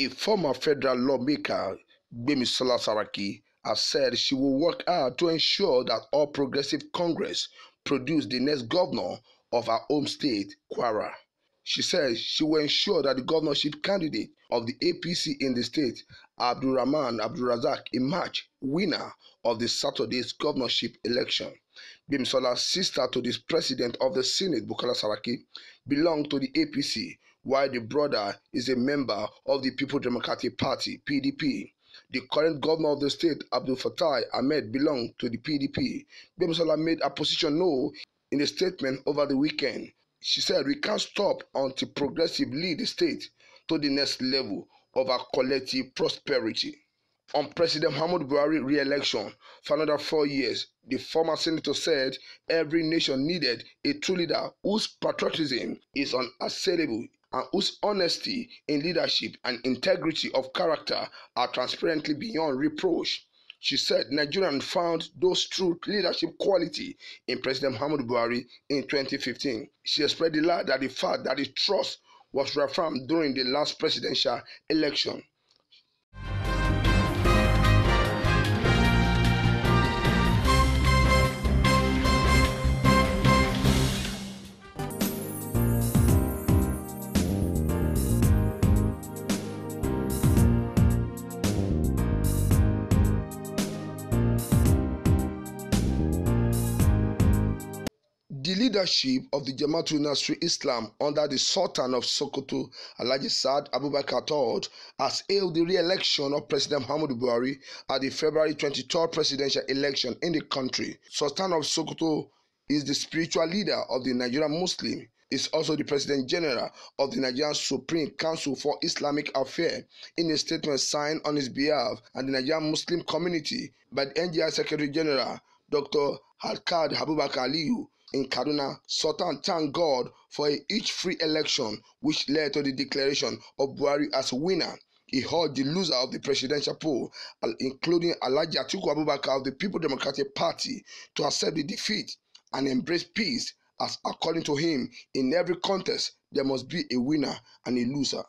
A former federal lawmaker, Gbemisola Saraki, has said she will work hard to ensure that All Progressive Congress produce the next governor of her home state, Kwara. She says she will ensure that the governorship candidate of the APC in the state, Abdulrahman Abdulrazak, emerge winner of the Saturday's governorship election. Gbeminsola's sister to the president of the Senate, Bukola Saraki, belonged to the APC, while the brother is a member of the People's Democratic Party, PDP. The current governor of the state, Abdul Fattah Ahmed, belonged to the PDP. Gbemisola made her position known in a statement over the weekend. She said, "We can't stop until progressive lead the state to the next level of our collective prosperity." On President Muhammadu Buhari's re-election for another 4 years, the former senator said every nation needed a true leader whose patriotism is unassailable and whose honesty in leadership and integrity of character are transparently beyond reproach. She said Nigerians found those true leadership qualities in President Muhammadu Buhari in 2015. She expressed delight at the fact that his trust was reaffirmed during the last presidential election. The leadership of the Jamaatul Nasrul Islam under the Sultan of Sokoto, Alhaji Saad Abubakar III, has hailed the re-election of President Muhammadu Buhari at the February 23rd presidential election in the country. Sultan of Sokoto is the spiritual leader of the Nigerian Muslim. Is also the President General of the Nigerian Supreme Council for Islamic Affairs. In a statement signed on his behalf and the Nigerian Muslim community by the NGI Secretary General, Dr. Halkad Abubakar Aliyu, in Kaduna, Sultan thanked God for each free election which led to the declaration of Buhari as winner. He urged the loser of the presidential poll, including Alhaji Atiku Abubakar of the People's Democratic Party, to accept the defeat and embrace peace, as according to him, in every contest there must be a winner and a loser.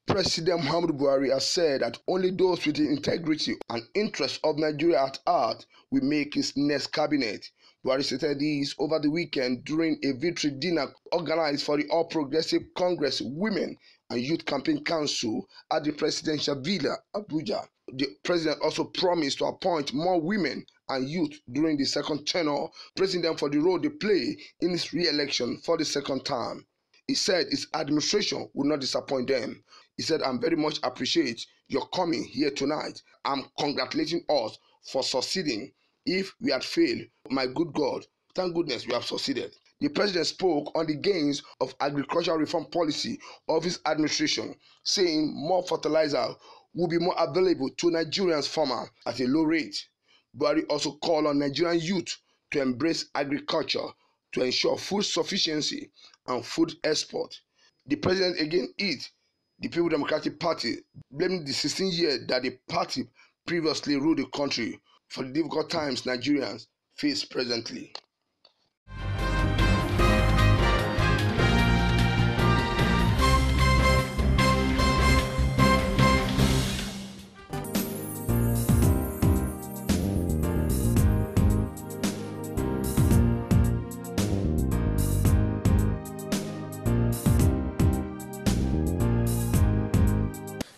President Muhammadu Buhari has said that only those with the integrity and interest of Nigeria at heart will make his next cabinet. Buhari stated this over the weekend during a victory dinner organized for the All Progressive Congress Women and Youth Campaign Council at the Presidential Villa, Abuja. The president also promised to appoint more women and youth during the second tenure, praising them for the role they play in his re-election for the second term. He said his administration would not disappoint them. He said, "I'm very much appreciate your coming here tonight. I'm congratulating us for succeeding. If we had failed, my good God, thank goodness we have succeeded." The president spoke on the gains of agricultural reform policy of his administration, saying more fertilizer will be more available to Nigerians farmers at a low rate. Buhari also called on Nigerian youth to embrace agriculture to ensure food sufficiency and food export. The president again hit the People's Democratic Party, blaming the 16 years that the party previously ruled the country for the difficult times Nigerians face presently.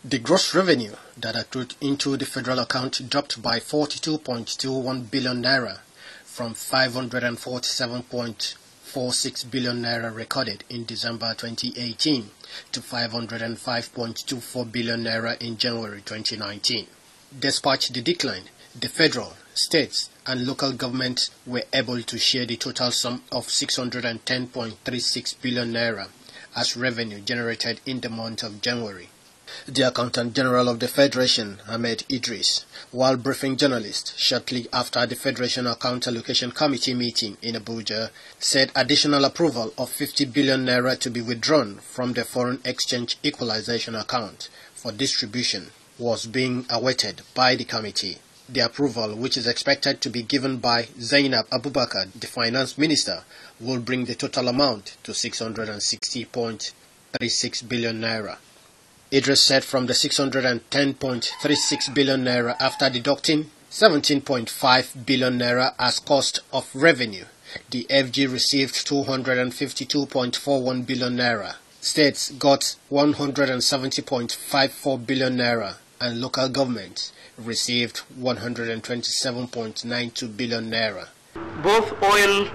The gross revenue that accrued into the federal account dropped by 42.21 billion naira from 547.46 billion naira recorded in December 2018 to 505.24 billion naira in January 2019. Despite the decline, the federal, states, and local governments were able to share the total sum of 610.36 billion naira as revenue generated in the month of January. The Accountant General of the Federation, Ahmed Idris, while briefing journalists shortly after the Federation Account Allocation Committee meeting in Abuja, said additional approval of 50 billion naira to be withdrawn from the foreign exchange equalization account for distribution was being awaited by the committee. The approval, which is expected to be given by Zainab Abubakar, the finance minister, will bring the total amount to 660.36 billion naira. Idris said from the 610.36 billion naira after deducting 17.5 billion naira as cost of revenue, the FG received 252.41 billion naira. States got 170.54 billion naira and local governments received 127.92 billion naira. Both oil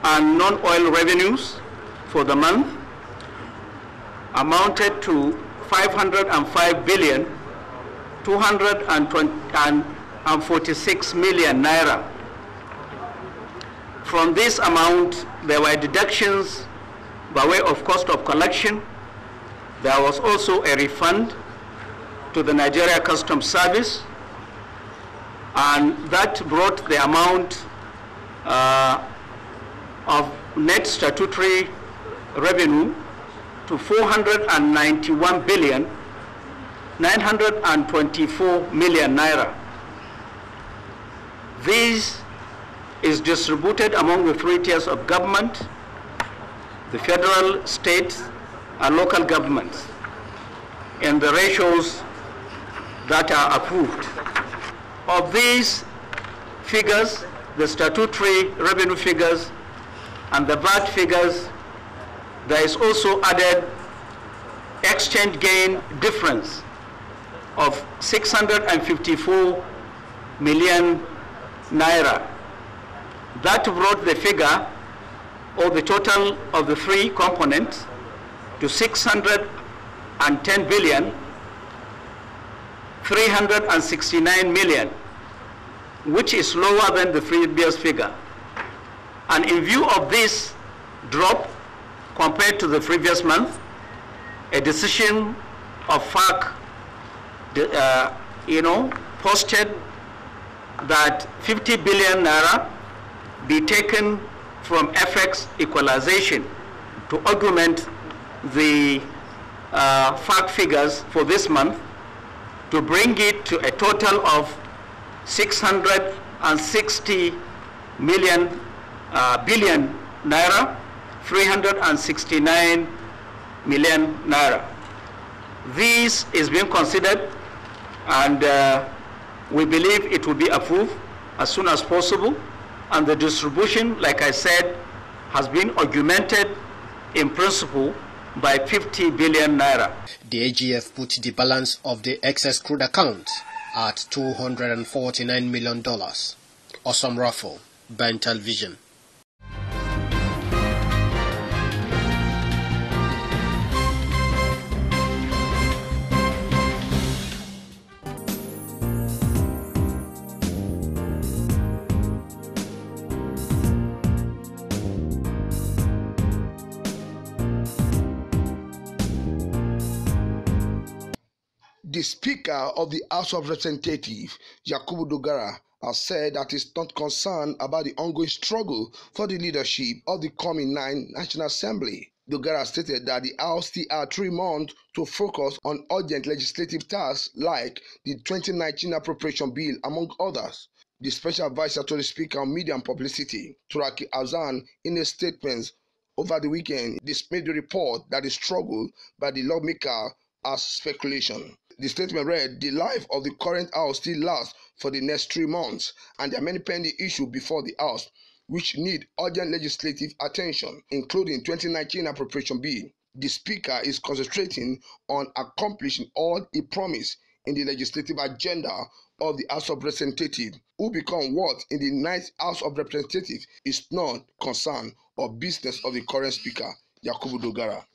and non-oil revenues for the month amounted to 505 billion 246 million naira. From this amount, there were deductions by way of cost of collection. There was also a refund to the Nigeria Customs Service, and that brought the amount of net statutory revenue to 491 billion 924 million naira. This is distributed among the three tiers of government: the federal, state, and local governments, in the ratios that are approved. Of these figures, the statutory revenue figures and the VAT figures, there is also added exchange gain difference of 654 million naira. That brought the figure, or the total of the three components, to 610 billion 369 million, which is lower than the previous figure. And in view of this drop compared to the previous month, a decision of FAC, posted that 50 billion naira be taken from FX equalization to augment the FAC figures for this month, to bring it to a total of 660 billion naira, 369 million naira. This is being considered, and we believe it will be approved as soon as possible. And the distribution, like I said, has been augmented in principle by 50 billion naira. The AGF put the balance of the excess crude account at $249 million. Awesome Raffle, Ben Television. The Speaker of the House of Representatives, Yakubu Dogara, has said that he is not concerned about the ongoing struggle for the leadership of the coming 9th National Assembly. Dogara stated that the House still had 3 months to focus on urgent legislative tasks like the 2019 Appropriation Bill, among others. The Special Advisor to the Speaker on Media and Publicity, Turaki Azan, in a statement over the weekend, dismissed the report that the struggle by the lawmaker as speculation. The statement read, "The life of the current House still lasts for the next 3 months, and there are many pending issues before the House which need urgent legislative attention, including 2019 Appropriation Bill. The Speaker is concentrating on accomplishing all he promised in the legislative agenda of the House of Representatives. Who become what in the 9th House of Representatives is not concern or business of the current Speaker, Yakubu Dogara."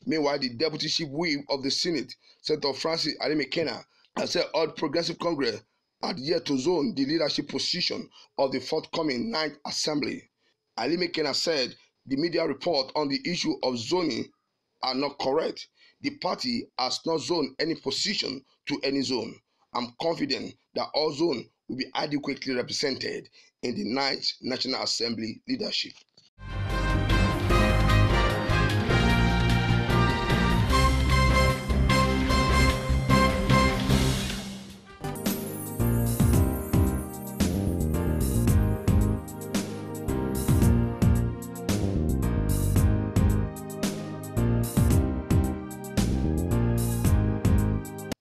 Meanwhile, the Deputy Chief Whip of the Senate, Senator Francis Arimekena, has said all Progressive Congress had yet to zone the leadership position of the forthcoming 9th Assembly. Arimekena said the media report on the issue of zoning are not correct. The party has not zoned any position to any zone. I'm confident that all zones will be adequately represented in the 9th National Assembly leadership.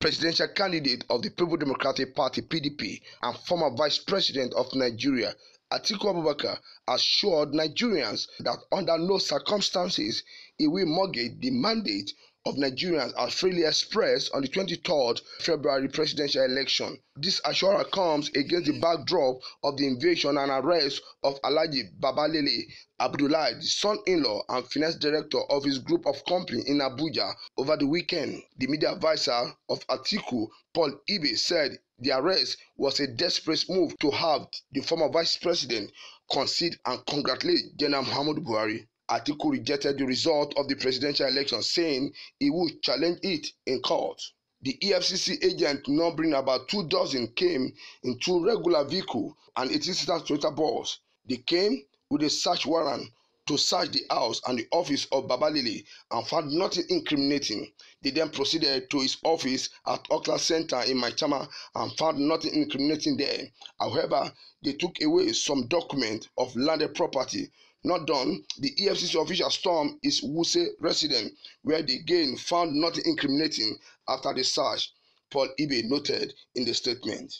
Presidential candidate of the People Democratic Party (PDP) and former Vice President of Nigeria, Atiku Abubakar, assured Nigerians that under no circumstances he will mortgage the mandate of Nigerians as freely expressed on the 23rd February presidential election. This assurance comes against the backdrop of the invasion and arrest of Alhaji Babalele Abdullahi, the son-in-law and finance director of his group of companies in Abuja, over the weekend. The media advisor of Atiku, Paul Ibe, said the arrest was a desperate move to have the former vice president concede and congratulate General Muhammadu Buhari. Atiku rejected the result of the presidential election, saying he would challenge it in court. The EFCC agent, numbering about 2 dozen, came in 2 regular vehicles and 18-seater Toyota bus. They came with a search warrant to search the house and the office of Babalele and found nothing incriminating. They then proceeded to his office at Okla Center in Maitama and found nothing incriminating there. However, they took away some documents of landed property. Not done, the EFCC official stormed his Wuse residence, where they again found nothing incriminating after the search, Paul Ibe noted in the statement.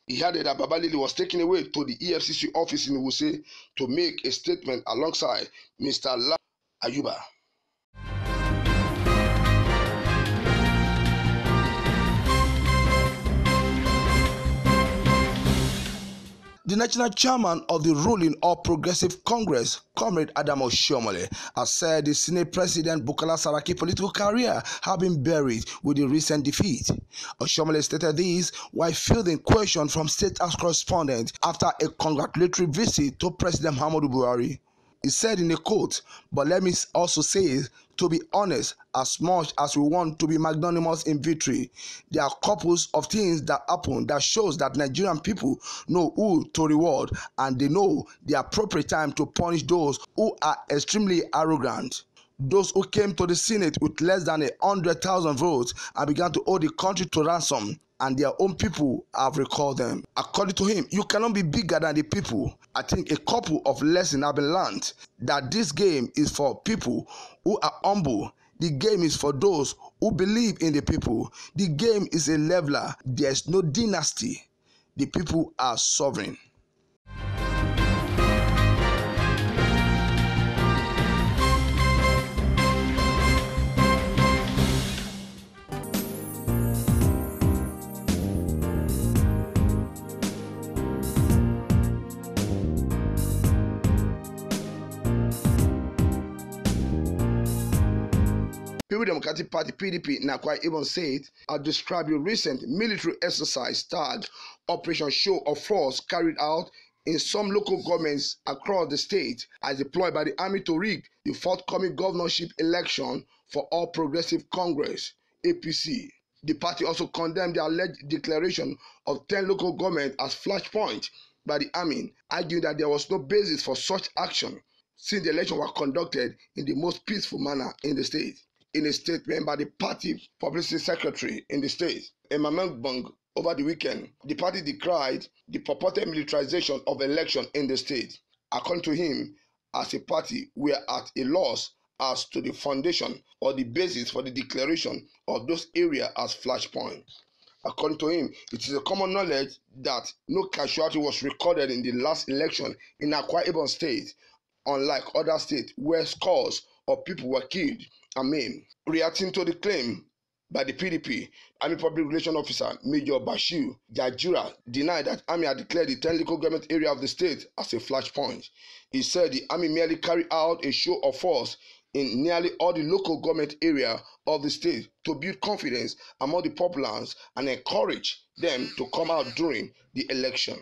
He added that Babalele was taken away to the EFCC office in Wuse to make a statement alongside Mr. La Ayuba. The national chairman of the ruling All Progressive Congress, Comrade Adam Oshiomhole, has said the Senate President Bukola Saraki's political career had been buried with the recent defeat. Oshiomhole stated this while fielding questions from State House Correspondent after a congratulatory visit to President Muhammadu Buhari. He said in a quote, "But let me also say, to be honest, as much as we want to be magnanimous in victory, there are couples of things that happen that shows that Nigerian people know who to reward and they know the appropriate time to punish those who are extremely arrogant. Those who came to the Senate with less than 100,000 votes and began to hold the country to ransom, and their own people have recalled them." According to him, you cannot be bigger than the people. I think a couple of lessons have been learned, that this game is for people who are humble. The game is for those who believe in the people. The game is a leveler. There is no dynasty. The people are sovereign. People Democratic Party (PDP) in Akwa Ibom State have described a recent military exercise tagged Operation Show of Force carried out in some local governments across the state as deployed by the army to rig the forthcoming governorship election for All Progressive Congress (APC). The party also condemned the alleged declaration of 10 local governments as flashpoints by the army, arguing that there was no basis for such action since the elections were conducted in the most peaceful manner in the state. In a statement by the party publicity secretary in the state, Emmanuel Bong, over the weekend, the party decried the purported militarization of elections in the state. According to him, as a party, we are at a loss as to the foundation or the basis for the declaration of those areas as flashpoints. According to him, it is a common knowledge that no casualty was recorded in the last election in Akwa Ibom State, unlike other states where scores of people were killed and maimed. Reacting to the claim by the PDP, Army Public Relations Officer Major Bashir Jajura denied that Army had declared the 10 local government area of the state as a flashpoint. He said the Army merely carried out a show of force in nearly all the local government area of the state to build confidence among the populace and encourage them to come out during the election.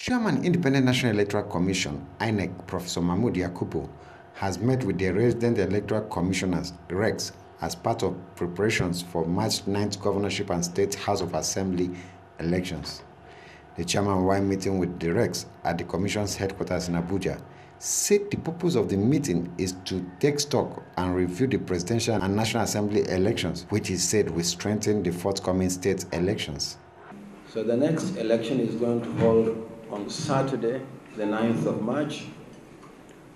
Chairman, Independent National Electoral Commission, INEC, Professor Mahmood Yakubu, has met with the resident electoral commissioners, RECs, as part of preparations for March 9th governorship and state House of Assembly elections. The chairman, while meeting with the RECs at the commission's headquarters in Abuja, said the purpose of the meeting is to take stock and review the presidential and National Assembly elections, which he said will strengthen the forthcoming state elections. So the next election is going to hold on Saturday, the 9th of March,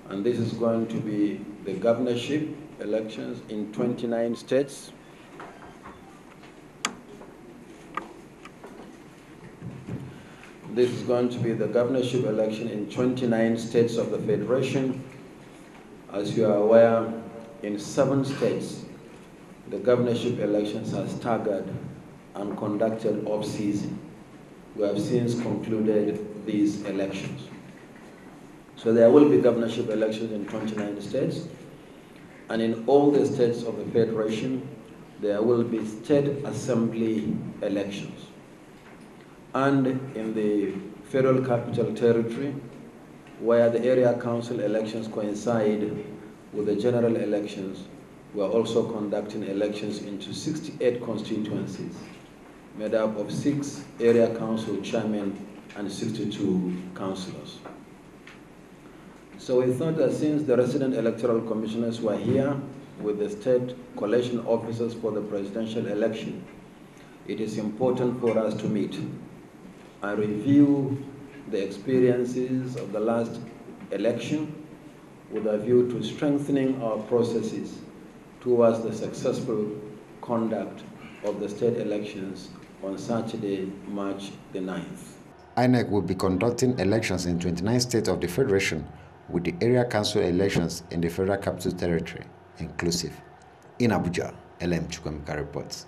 and this is going to be the governorship elections in 29 states. This is going to be the governorship election in 29 states of the Federation. As you are aware, in 7 states, the governorship elections are staggered and conducted off-season. We have since concluded these elections. So there will be governorship elections in 29 states, and in all the states of the Federation, there will be state assembly elections. And in the Federal Capital Territory, where the area council elections coincide with the general elections, we are also conducting elections into 68 constituencies, made up of 6 area council chairmen and 62 councillors. So we thought that since the resident electoral commissioners were here with the state collation officers for the presidential election, it is important for us to meet and review the experiences of the last election with a view to strengthening our processes towards the successful conduct of the state elections on Saturday, March the 9th. INEC will be conducting elections in 29 states of the Federation, with the area council elections in the Federal Capital Territory inclusive. In Abuja, LM Chukwemeka reports.